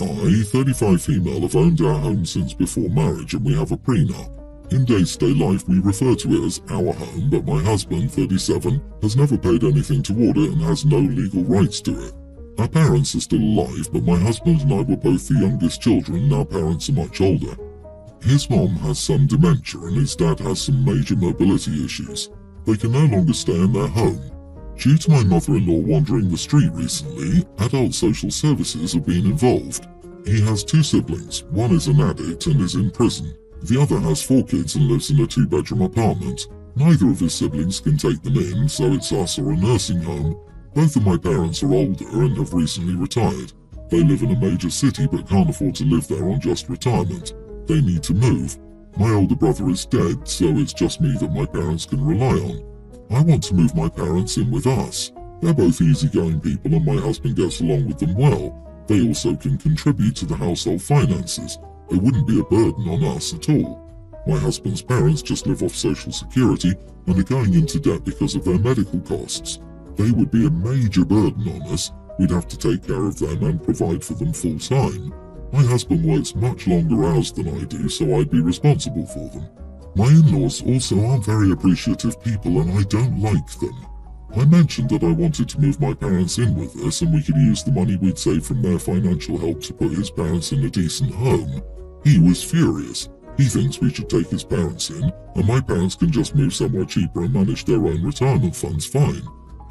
I, 35 female, have owned our home since before marriage and we have a prenup. In day-to-day life we refer to it as our home, but my husband, 37, has never paid anything toward it and has no legal rights to it. Our parents are still alive, but my husband and I were both the youngest children and our parents are much older. His mom has some dementia and his dad has some major mobility issues. They can no longer stay in their home. Due to my mother-in-law wandering the street recently, adult social services have been involved. He has 2 siblings, one is an addict and is in prison. The other has 4 kids and lives in a 2-bedroom apartment. Neither of his siblings can take them in, so it's us or a nursing home. Both of my parents are older and have recently retired. They live in a major city but can't afford to live there on just retirement. They need to move. My older brother is dead, so it's just me that my parents can rely on. I want to move my parents in with us. They're both easygoing people and my husband gets along with them well. They also can contribute to the household finances. They wouldn't be a burden on us at all. My husband's parents just live off Social Security and are going into debt because of their medical costs. They would be a major burden on us. We'd have to take care of them and provide for them full time. My husband works much longer hours than I do, so I'd be responsible for them. My in-laws also aren't very appreciative people and I don't like them. I mentioned that I wanted to move my parents in with us and we could use the money we'd save from their financial help to put his parents in a decent home. He was furious. He thinks we should take his parents in and my parents can just move somewhere cheaper and manage their own retirement funds fine.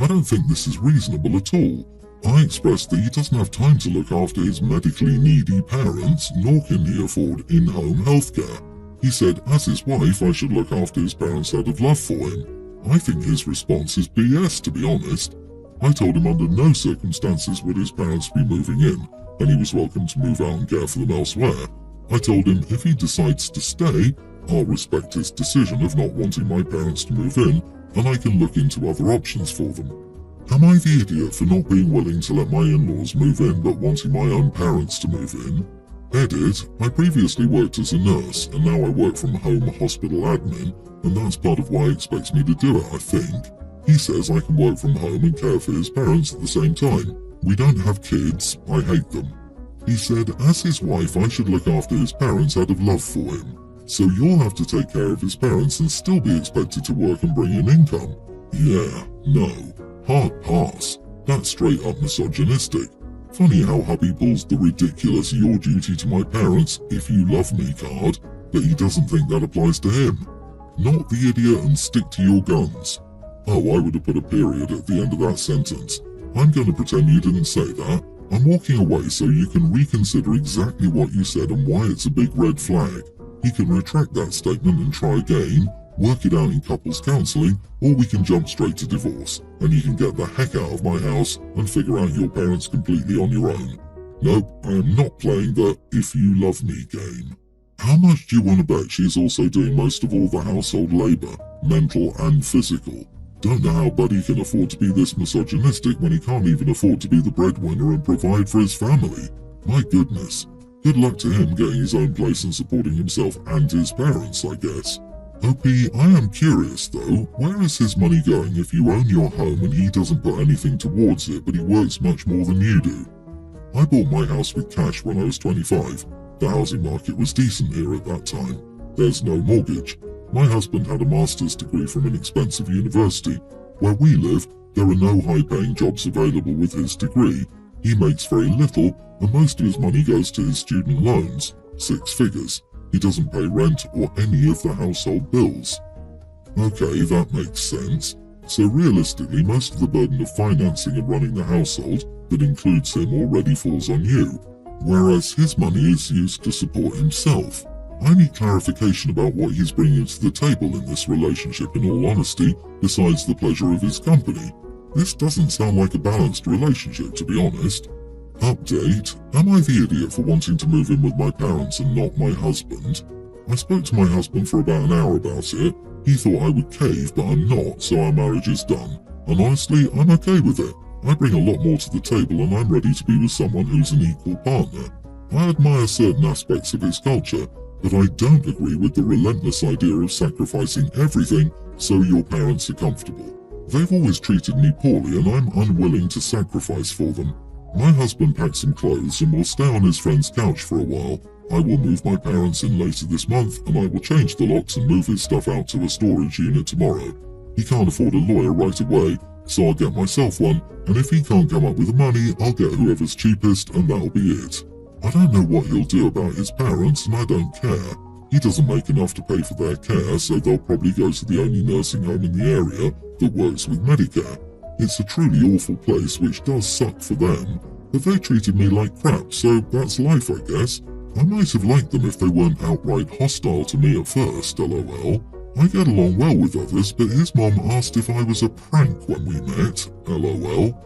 I don't think this is reasonable at all. I expressed that he doesn't have time to look after his medically needy parents, nor can he afford in-home healthcare. He said, as his wife, I should look after his parents out of love for him. I think his response is BS, to be honest. I told him under no circumstances would his parents be moving in, and he was welcome to move out and care for them elsewhere. I told him if he decides to stay, I'll respect his decision of not wanting my parents to move in, and I can look into other options for them. Am I the idiot for not being willing to let my in-laws move in but wanting my own parents to move in? Edit, I previously worked as a nurse and now I work from home hospital admin, and that's part of why he expects me to do it, I think. He says I can work from home and care for his parents at the same time. We don't have kids, I hate them. He said as his wife I should look after his parents out of love for him. So you'll have to take care of his parents and still be expected to work and bring in income. Yeah, no. Hard pass. That's straight up misogynistic. Funny how hubby pulls the ridiculous your duty to my parents if you love me card, but he doesn't think that applies to him. Not the idiot and stick to your guns. Oh, I would have put a period at the end of that sentence. I'm going to pretend you didn't say that. I'm walking away so you can reconsider exactly what you said and why it's a big red flag. You can retract that statement and try again, work it out in couples counselling, or we can jump straight to divorce, and you can get the heck out of my house and figure out your parents completely on your own. Nope, I am not playing the if you love me game. How much do you want to bet she's also doing most of all the household labour, mental and physical? Don't know how Buddy can afford to be this misogynistic when he can't even afford to be the breadwinner and provide for his family. My goodness. Good luck to him getting his own place and supporting himself and his parents, I guess. OP, I am curious though, where is his money going if you own your home and he doesn't put anything towards it but he works much more than you do? I bought my house with cash when I was 25. The housing market was decent here at that time. There's no mortgage. My husband had a master's degree from an expensive university. Where we live, there are no high-paying jobs available with his degree. He makes very little and most of his money goes to his student loans, 6 figures. He doesn't pay rent or any of the household bills. Okay, that makes sense. So realistically, most of the burden of financing and running the household that includes him already falls on you, whereas his money is used to support himself. I need clarification about what he's bringing to the table in this relationship in all honesty, besides the pleasure of his company. This doesn't sound like a balanced relationship, to be honest. Update, am I the idiot for wanting to move in with my parents and not my husband? I spoke to my husband for about an hour about it. He thought I would cave, but I'm not, so our marriage is done. And honestly, I'm okay with it. I bring a lot more to the table and I'm ready to be with someone who's an equal partner. I admire certain aspects of his culture, but I don't agree with the relentless idea of sacrificing everything so your parents are comfortable. They've always treated me poorly and I'm unwilling to sacrifice for them. My husband packed some clothes and will stay on his friend's couch for a while. I will move my parents in later this month, and I will change the locks and move his stuff out to a storage unit tomorrow. He can't afford a lawyer right away, so I'll get myself one, and if he can't come up with the money, I'll get whoever's cheapest, and that'll be it. I don't know what he'll do about his parents, and I don't care. He doesn't make enough to pay for their care, so they'll probably go to the only nursing home in the area that works with Medicare. It's a truly awful place, which does suck for them, but they treated me like crap, so that's life, I guess. I might have liked them if they weren't outright hostile to me at first, lol. I get along well with others, but his mom asked if I was a prank when we met, lol.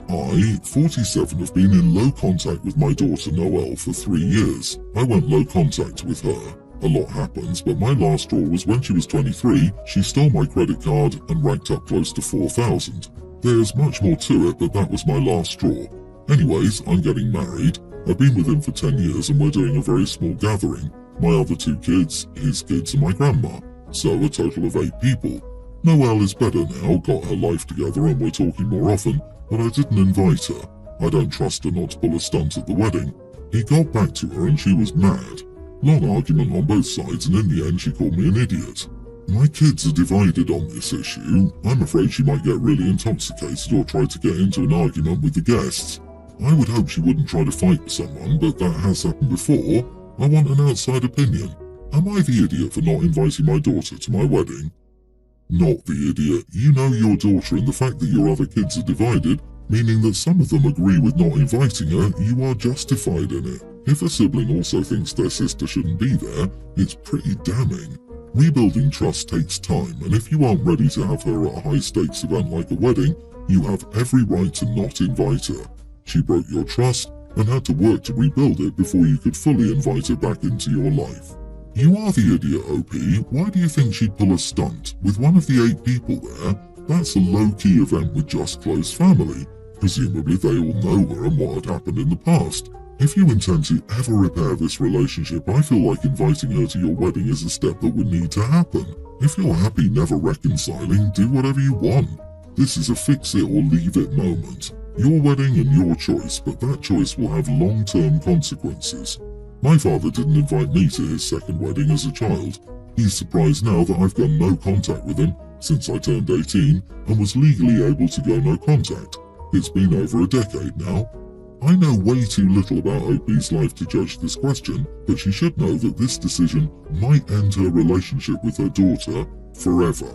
I, 47, have been in low contact with my daughter Noelle for 3 years. I went low contact with her. A lot happens, but my last straw was when she was 23, she stole my credit card and racked up close to $4,000. There's much more to it, but that was my last straw. Anyways, I'm getting married. I've been with him for 10 years and we're doing a very small gathering. My other 2 kids, his kids and my grandma. So a total of 8 people. Noelle is better now, got her life together and we're talking more often, but I didn't invite her. I don't trust her not to pull a stunt at the wedding. He got back to her and she was mad. Long argument on both sides, and in the end she called me an idiot. My kids are divided on this issue. I'm afraid she might get really intoxicated or try to get into an argument with the guests. I would hope she wouldn't try to fight with someone, but that has happened before. I want an outside opinion. Am I the idiot for not inviting my daughter to my wedding? Not the idiot. You know your daughter, and the fact that your other kids are divided, meaning that some of them agree with not inviting her, you are justified in it. If a sibling also thinks their sister shouldn't be there, it's pretty damning. Rebuilding trust takes time, and if you aren't ready to have her at a high-stakes event like a wedding, you have every right to not invite her. She broke your trust and had to work to rebuild it before you could fully invite her back into your life. You are the idiot, OP. Why do you think she'd pull a stunt? With one of the 8 people there, that's a low-key event with just close family. Presumably they all know her and what had happened in the past. If you intend to ever repair this relationship, I feel like inviting her to your wedding is a step that would need to happen. If you're happy never reconciling, do whatever you want. This is a fix it or leave it moment. Your wedding and your choice, but that choice will have long-term consequences. My father didn't invite me to his second wedding as a child. He's surprised now that I've got no contact with him since I turned 18 and was legally able to go no contact. It's been over a decade now. I know way too little about OP's life to judge this question, but she should know that this decision might end her relationship with her daughter forever.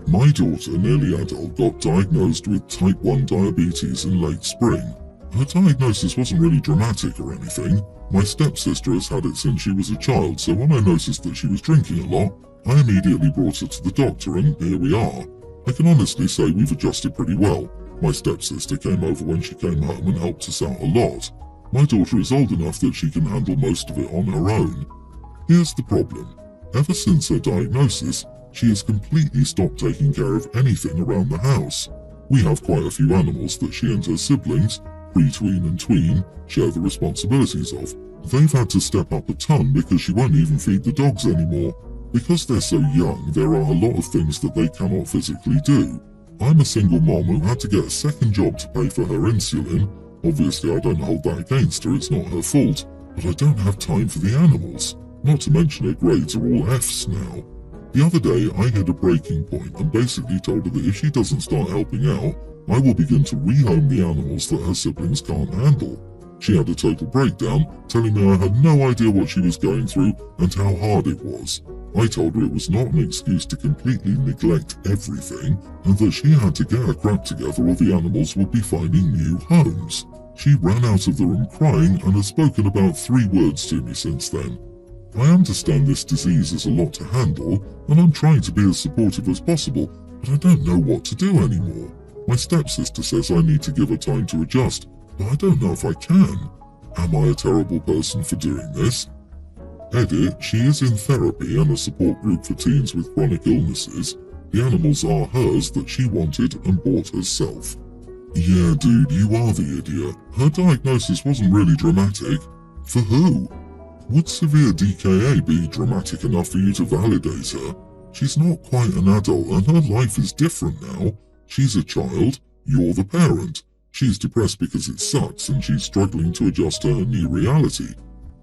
My daughter, nearly adult, got diagnosed with type 1 diabetes in late spring. Her diagnosis wasn't really dramatic or anything. My stepsister has had it since she was a child, so when I noticed that she was drinking a lot, I immediately brought her to the doctor and here we are. I can honestly say we've adjusted pretty well. My stepsister came over when she came home and helped us out a lot. My daughter is old enough that she can handle most of it on her own. Here's the problem. Ever since her diagnosis, she has completely stopped taking care of anything around the house. We have quite a few animals that she and her siblings, pre-tween and tween, share the responsibilities of. They've had to step up a ton because she won't even feed the dogs anymore. Because they're so young, there are a lot of things that they cannot physically do. I'm a single mom who had to get a second job to pay for her insulin. Obviously I don't hold that against her, it's not her fault, but I don't have time for the animals. Not to mention her grades are all Fs now. The other day I hit a breaking point and basically told her that if she doesn't start helping out, I will begin to rehome the animals that her siblings can't handle. She had a total breakdown, telling me I had no idea what she was going through and how hard it was. I told her it was not an excuse to completely neglect everything, and that she had to get her crap together or the animals would be finding new homes. She ran out of the room crying and has spoken about 3 words to me since then. I understand this disease is a lot to handle, and I'm trying to be as supportive as possible, but I don't know what to do anymore. My stepsister says I need to give her time to adjust, but I don't know if I can. Am I a terrible person for doing this? Edit, she is in therapy and a support group for teens with chronic illnesses. The animals are hers that she wanted and bought herself. Yeah, dude, you are the idiot. Her diagnosis wasn't really dramatic. For who? Would severe DKA be dramatic enough for you to validate her? She's not quite an adult and her life is different now. She's a child, you're the parent. She's depressed because it sucks and she's struggling to adjust to her new reality.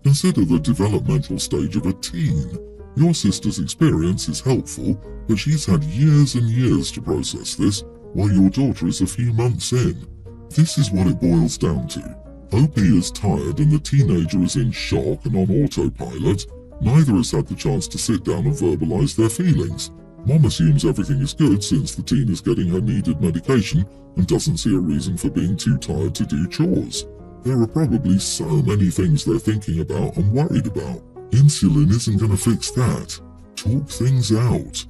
Consider the developmental stage of a teen. Your sister's experience is helpful, but she's had years and years to process this, while your daughter is a few months in. This is what it boils down to. OP is tired and the teenager is in shock and on autopilot. Neither has had the chance to sit down and verbalize their feelings. Mom assumes everything is good since the teen is getting her needed medication and doesn't see a reason for being too tired to do chores. There are probably so many things they're thinking about and worried about. Insulin isn't going to fix that. Talk things out.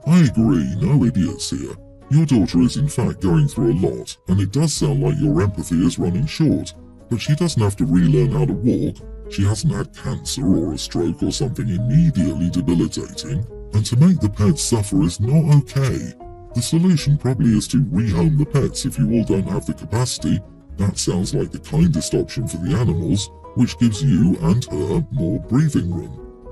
I agree, no idiots here. Your daughter is in fact going through a lot, and it does sound like your empathy is running short. But she doesn't have to relearn how to walk. She hasn't had cancer or a stroke or something immediately debilitating. And to make the pets suffer is not okay. The solution probably is to rehome the pets if you all don't have the capacity. That sounds like the kindest option for the animals, which gives you and her more breathing room.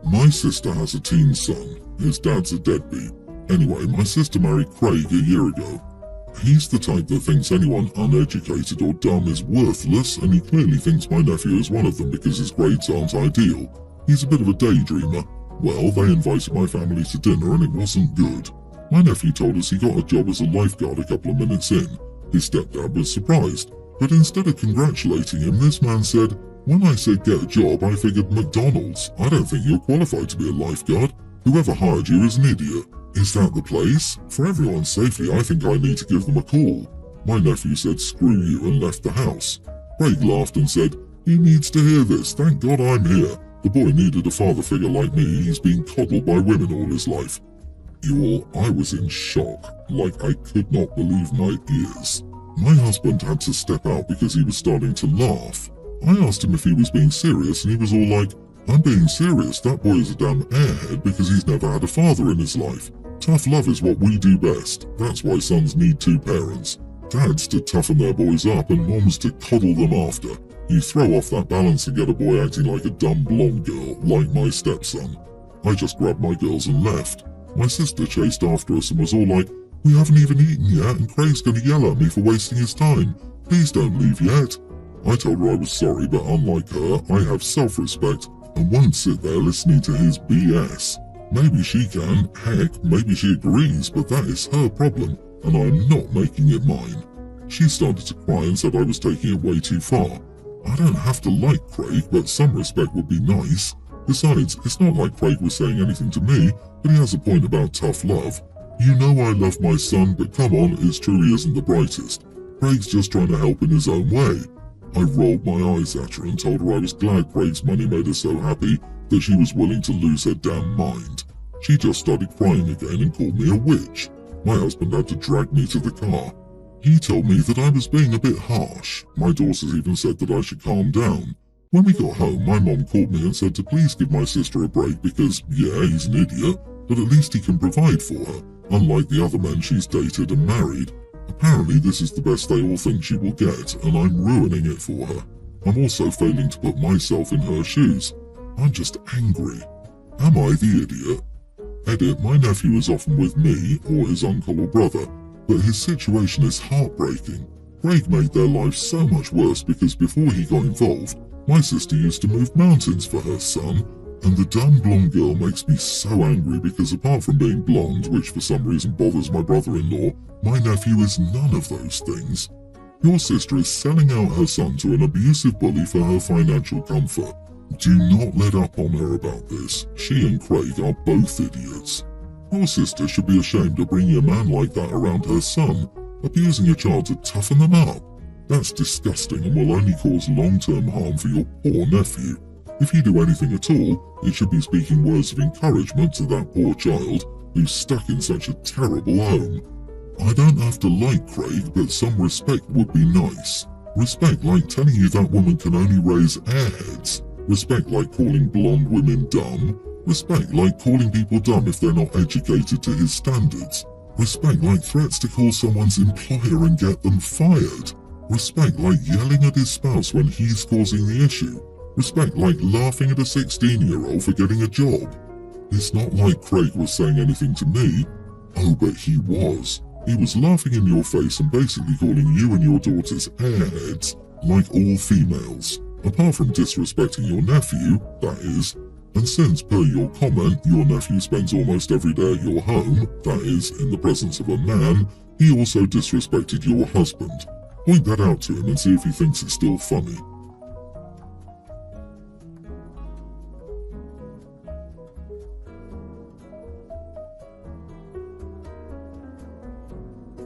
My sister has a teen son. His dad's a deadbeat. Anyway, my sister married Craig a year ago. He's the type that thinks anyone uneducated or dumb is worthless, and he clearly thinks my nephew is one of them because his grades aren't ideal. He's a bit of a daydreamer. Well, they invited my family to dinner and it wasn't good. My nephew told us he got a job as a lifeguard a couple of minutes in. His stepdad was surprised, but instead of congratulating him, this man said, "When I said get a job, I figured McDonald's. I don't think you're qualified to be a lifeguard. Whoever hired you is an idiot." Is that the place? For everyone's safety, I think I need to give them a call. My nephew said screw you and left the house. Craig laughed and said, "He needs to hear this, thank God I'm here. The boy needed a father figure like me, he's been coddled by women all his life." I was in shock, like I could not believe my ears. My husband had to step out because he was starting to laugh. I asked him if he was being serious and he was all like, "I'm being serious, that boy is a damn airhead because he's never had a father in his life. Tough love is what we do best. That's why sons need two parents. Dads to toughen their boys up and moms to coddle them after. You throw off that balance and get a boy acting like a dumb blonde girl, like my stepson." I just grabbed my girls and left. My sister chased after us and was all like, "We haven't even eaten yet and Craig's going to yell at me for wasting his time. Please don't leave yet." I told her I was sorry, but unlike her, I have self-respect and won't sit there listening to his BS. Maybe she can, heck, maybe she agrees, but that is her problem, and I'm not making it mine. She started to cry and said I was taking it way too far. I don't have to like Craig, but some respect would be nice. Besides, it's not like Craig was saying anything to me, but he has a point about tough love. You know I love my son, but come on, it's true he isn't the brightest. Craig's just trying to help in his own way. I rolled my eyes at her and told her I was glad Craig's money made her so happy that she was willing to lose her damn mind. She just started crying again and called me a witch. My husband had to drag me to the car. He told me that I was being a bit harsh. My daughters even said that I should calm down. When we got home, my mom called me and said to please give my sister a break because, yeah, he's an idiot, but at least he can provide for her, unlike the other men she's dated and married. Apparently this is the best they all think she will get, and I'm ruining it for her. I'm also failing to put myself in her shoes. I'm just angry. Am I the idiot? Edit, my nephew is often with me, or his uncle or brother, but his situation is heartbreaking. Craig made their lives so much worse because before he got involved, my sister used to move mountains for her son, and the dumb blonde girl makes me so angry because apart from being blonde, which for some reason bothers my brother-in-law, my nephew is none of those things. Your sister is selling out her son to an abusive bully for her financial comfort. Do not let up on her about this. She and Craig are both idiots. Your sister should be ashamed of bringing a man like that around her son, abusing a child to toughen them up. That's disgusting and will only cause long-term harm for your poor nephew. If you do anything at all, it should be speaking words of encouragement to that poor child who's stuck in such a terrible home. I don't have to like Craig, but some respect would be nice. Respect like telling you that woman can only raise airheads. Respect like calling blonde women dumb. Respect like calling people dumb if they're not educated to his standards. Respect like threats to call someone's employer and get them fired. Respect like yelling at his spouse when he's causing the issue. Respect like laughing at a 16-year-old for getting a job. It's not like Craig was saying anything to me. Oh, but he was. He was laughing in your face and basically calling you and your daughters airheads, like all females, apart from disrespecting your nephew, that is. And since, per your comment, your nephew spends almost every day at your home, that is, in the presence of a man, he also disrespected your husband. Point that out to him and see if he thinks it's still funny.